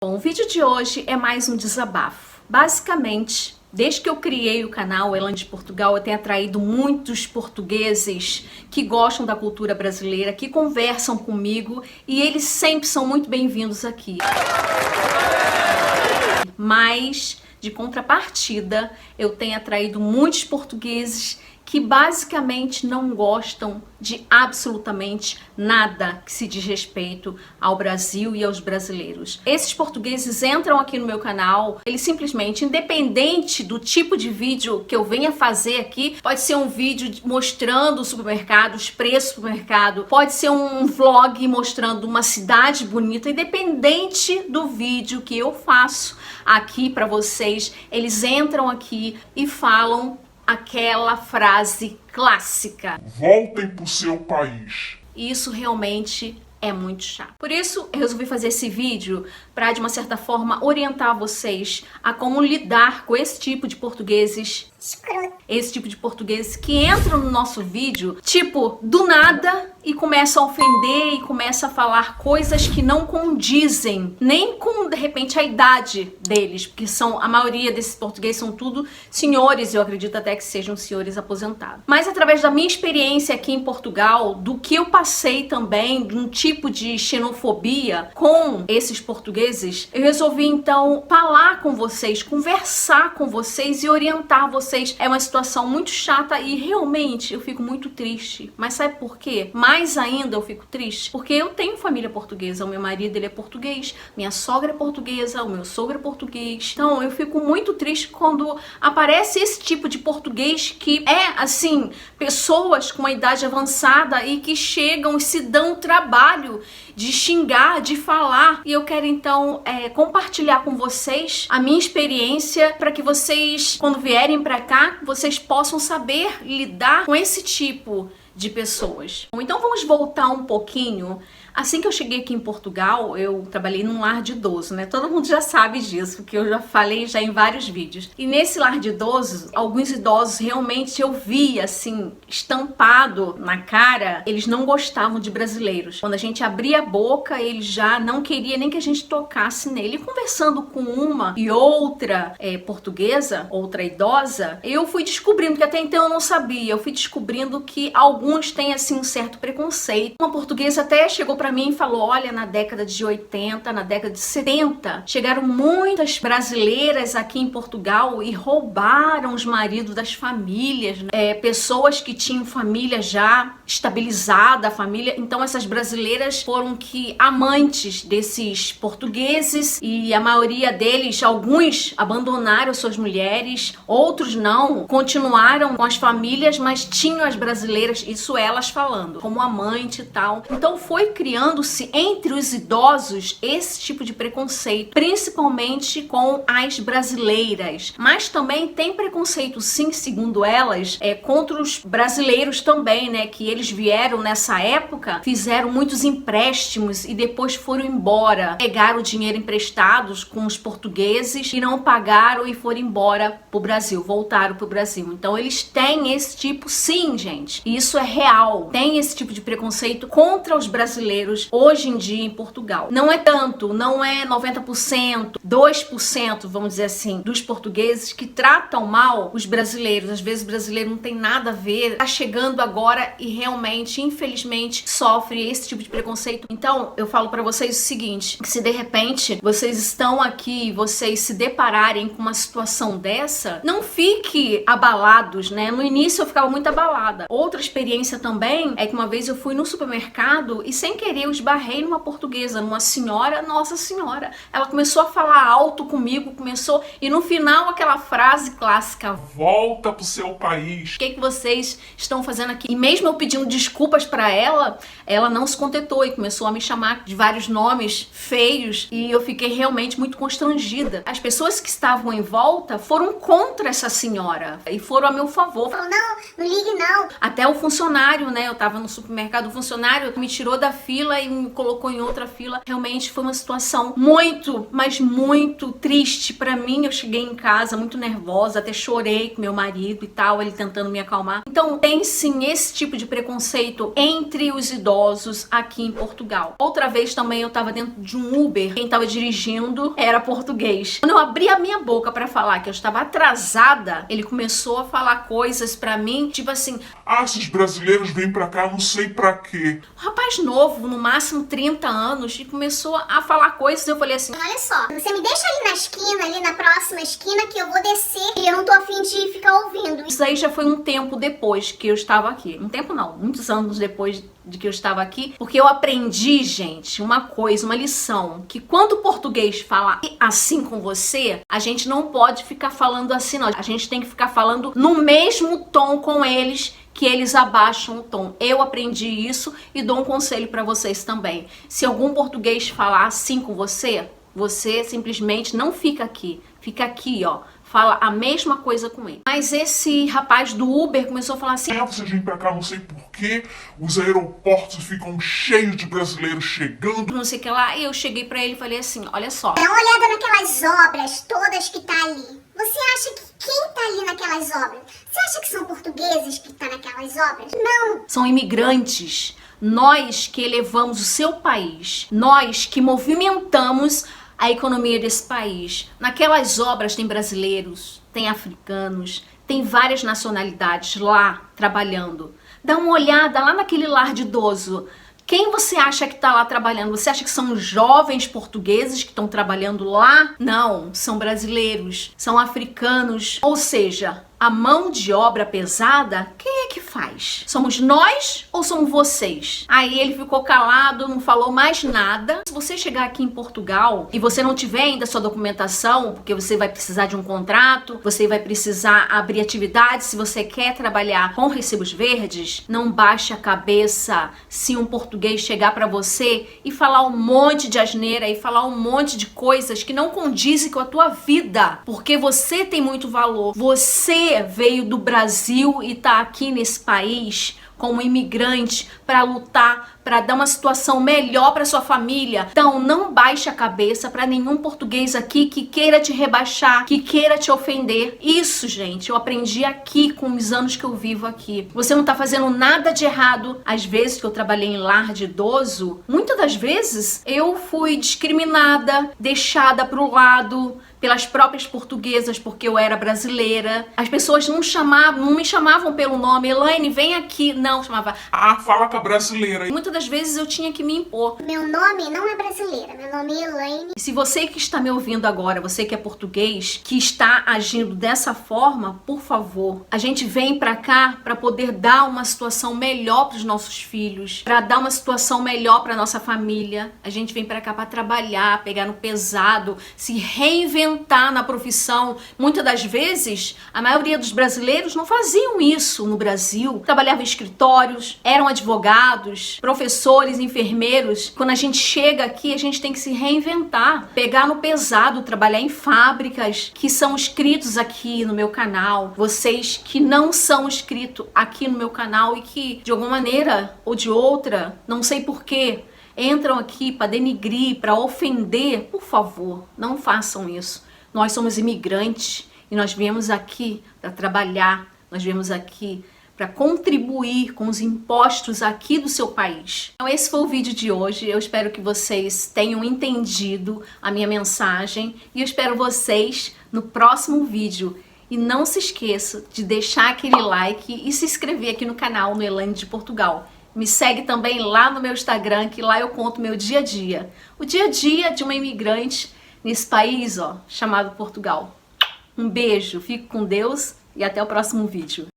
Bom, o vídeo de hoje é mais um desabafo. Basicamente, desde que eu criei o canal Elaine de Portugal, eu tenho atraído muitos portugueses que gostam da cultura brasileira, que conversam comigo e eles sempre são muito bem-vindos aqui. Mas, de contrapartida, eu tenho atraído muitos portugueses que basicamente não gostam de absolutamente nada que se diz respeito ao Brasil e aos brasileiros. Esses portugueses entram aqui no meu canal, eles simplesmente, independente do tipo de vídeo que eu venha fazer aqui, pode ser um vídeo mostrando o supermercado, os preços do supermercado, pode ser um vlog mostrando uma cidade bonita, independente do vídeo que eu faço aqui para vocês, eles entram aqui e falam aquela frase clássica: voltem pro seu país. Isso realmente é muito chato. Por isso, eu resolvi fazer esse vídeo para, de uma certa forma, orientar vocês a como lidar com esse tipo de portugueses escroto. Esse tipo de portugueses que entram no nosso vídeo, tipo, do nada, e começam a ofender e começam a falar coisas que não condizem nem com, de repente, a idade deles, porque a maioria desses portugueses são tudo senhores, eu acredito até que sejam senhores aposentados. Mas através da minha experiência aqui em Portugal, do que eu passei também, de um tipo de xenofobia com esses portugueses, eu resolvi então falar com vocês, conversar com vocês e orientar vocês. É uma situação muito chata e realmente eu fico muito triste. Mas sabe por quê? Mais ainda eu fico triste porque eu tenho família portuguesa. O meu marido, ele é português, minha sogra é portuguesa, o meu sogro é português. Então eu fico muito triste quando aparece esse tipo de português que é, assim, pessoas com uma idade avançada e que chegam e se dão o trabalho de xingar, de falar. E eu quero então compartilhar com vocês a minha experiência para que vocês, quando vierem para cá, vocês possam saber lidar com esse tipo de pessoas. Então vamos voltar um pouquinho. Assim que eu cheguei aqui em Portugal, eu trabalhei num lar de idoso, né? Todo mundo já sabe disso, porque eu já falei em vários vídeos. E nesse lar de idosos, alguns idosos realmente eu vi, assim, estampado na cara, eles não gostavam de brasileiros. Quando a gente abria a boca, eles já não queriam nem que a gente tocasse nele. E conversando com uma e outra portuguesa, outra idosa, eu fui descobrindo, que até então eu não sabia, eu fui descobrindo que alguns têm, assim, um certo preconceito. Uma portuguesa até chegou pra mim e falou: olha, na década de 80, na década de 70, chegaram muitas brasileiras aqui em Portugal e roubaram os maridos das famílias, né? Pessoas que tinham família já estabilizada, a família. Então essas brasileiras foram amantes desses portugueses e a maioria deles, alguns abandonaram suas mulheres, outros não, continuaram com as famílias, mas tinham as brasileiras, isso elas falando, como amante e tal. Então foi criando-se entre os idosos esse tipo de preconceito, principalmente com as brasileiras. Mas também tem preconceito, sim, segundo elas, contra os brasileiros também, né? Que eles vieram nessa época, fizeram muitos empréstimos e depois foram embora. Pegaram o dinheiro emprestados com os portugueses e não pagaram e foram embora pro Brasil, voltaram pro Brasil. Então eles têm esse tipo, sim, gente. E isso é real. Tem esse tipo de preconceito contra os brasileiros hoje em dia em Portugal. Não é tanto, não é 90%, 2%, vamos dizer assim, dos portugueses que tratam mal os brasileiros. Às vezes o brasileiro não tem nada a ver, tá chegando agora e realmente, infelizmente, sofre esse tipo de preconceito. Então, eu falo pra vocês o seguinte, que se de repente vocês estão aqui e vocês se depararem com uma situação dessa, não fique abalados, né? No início eu ficava muito abalada. Outra experiência também é que uma vez eu fui no supermercado e sem querer eu esbarrei numa portuguesa, numa senhora, nossa senhora, ela começou a falar alto comigo, e no final aquela frase clássica: volta pro seu país. O que vocês estão fazendo aqui? E mesmo eu pedindo desculpas pra ela, ela não se contentou e começou a me chamar de vários nomes feios e eu fiquei realmente muito constrangida. As pessoas que estavam em volta foram contra essa senhora e foram a meu favor. Falou: não ligue não. Até o funcionário, né? Eu tava no supermercado, o funcionário me tirou da fila fila e me colocou em outra fila. Realmente foi uma situação muito, mas muito triste pra mim. Eu cheguei em casa muito nervosa, até chorei com meu marido e tal, ele tentando me acalmar. Então tem sim esse tipo de preconceito entre os idosos aqui em Portugal. Outra vez também eu tava dentro de um Uber, quem tava dirigindo era português. Quando eu abri a minha boca pra falar que eu estava atrasada, ele começou a falar coisas pra mim, tipo assim: Ah, esses brasileiros vêm pra cá não sei pra quê. um rapaz novo, no máximo 30 anos, e começou a falar coisas. Eu falei assim: olha só, você me deixa ali na esquina, ali na próxima esquina, que eu vou descer e eu não tô afim de ficar ouvindo. isso aí já foi um tempo depois que eu estava aqui. Um tempo não, muitos anos depois de que eu estava aqui, porque eu aprendi, gente, uma coisa, uma lição, que quando o português fala assim com você, a gente não pode ficar falando assim, não. A gente tem que ficar falando no mesmo tom com eles, que eles abaixam o tom. Eu aprendi isso e dou um conselho para vocês também. Se algum português falar assim com você, você simplesmente não fica aqui. Fica aqui, ó. Fala a mesma coisa com ele. Mas esse rapaz do Uber começou a falar assim: Vocês vêm pra cá não sei por quê. Os aeroportos ficam cheios de brasileiros chegando. não sei o que lá. E eu cheguei pra ele e falei assim: olha só, Dá uma olhada naquelas obras todas que tá ali. Você acha que quem tá ali naquelas obras? Você acha que são portugueses que tá naquelas obras? Não! são imigrantes. Nós que elevamos o seu país. Nós que movimentamos a economia desse país. Naquelas obras tem brasileiros, tem africanos, tem várias nacionalidades lá trabalhando. Dá uma olhada lá naquele lar de idoso. Quem você acha que está lá trabalhando? Você acha que são jovens portugueses que estão trabalhando lá? Não, são brasileiros, são africanos. Ou seja, a mão de obra pesada, quem é que faz? Somos nós ou são vocês? Aí ele ficou calado, não falou mais nada. Se você chegar aqui em Portugal e você não tiver ainda sua documentação, porque você vai precisar de um contrato, você vai precisar abrir atividade, se você quer trabalhar com recibos verdes, não baixe a cabeça se um português chegar para você e falar um monte de asneira e falar um monte de coisas que não condizem com a tua vida, porque você tem muito valor. Você veio do Brasil e tá aqui nesse país como imigrante para lutar, para dar uma situação melhor para sua família. Então não baixe a cabeça para nenhum português aqui que queira te rebaixar, que queira te ofender. Isso, gente, eu aprendi aqui com os anos que eu vivo aqui. Você não tá fazendo nada de errado. Às vezes que eu trabalhei em lar de idoso, muitas das vezes eu fui discriminada, deixada pro lado pelas próprias portuguesas porque eu era brasileira. As pessoas não me chamavam pelo nome. Elaine, vem aqui. Não, chamava: Ah, fala com a brasileira. muitas das vezes eu tinha que me impor. Meu nome não é brasileira, meu nome é Elaine. E se você que está me ouvindo agora, você que é português, que está agindo dessa forma, por favor, a gente vem pra cá pra poder dar uma situação melhor pros nossos filhos, pra dar uma situação melhor pra nossa família. A gente vem pra cá pra trabalhar, pegar no pesado, se reinventar na profissão. Muitas das vezes, a maioria dos brasileiros não faziam isso no Brasil. Trabalhavam em escritórios, eram advogados, professores, enfermeiros. Quando a gente chega aqui, a gente tem que se reinventar, pegar no pesado, trabalhar em fábricas que são inscritos aqui no meu canal. Vocês que não são inscritos aqui no meu canal e que, de alguma maneira ou de outra, não sei porquê, entram aqui para denigrir, para ofender, por favor, não façam isso. Nós somos imigrantes e nós viemos aqui para trabalhar, nós viemos aqui para contribuir com os impostos aqui do seu país. Então esse foi o vídeo de hoje. Eu espero que vocês tenham entendido a minha mensagem e eu espero vocês no próximo vídeo. E não se esqueça de deixar aquele like e se inscrever aqui no canal no Elaine de Portugal. Me segue também lá no meu Instagram, que lá eu conto meu dia a dia. O dia a dia de uma imigrante nesse país, ó, chamado Portugal. Um beijo, fique com Deus e até o próximo vídeo.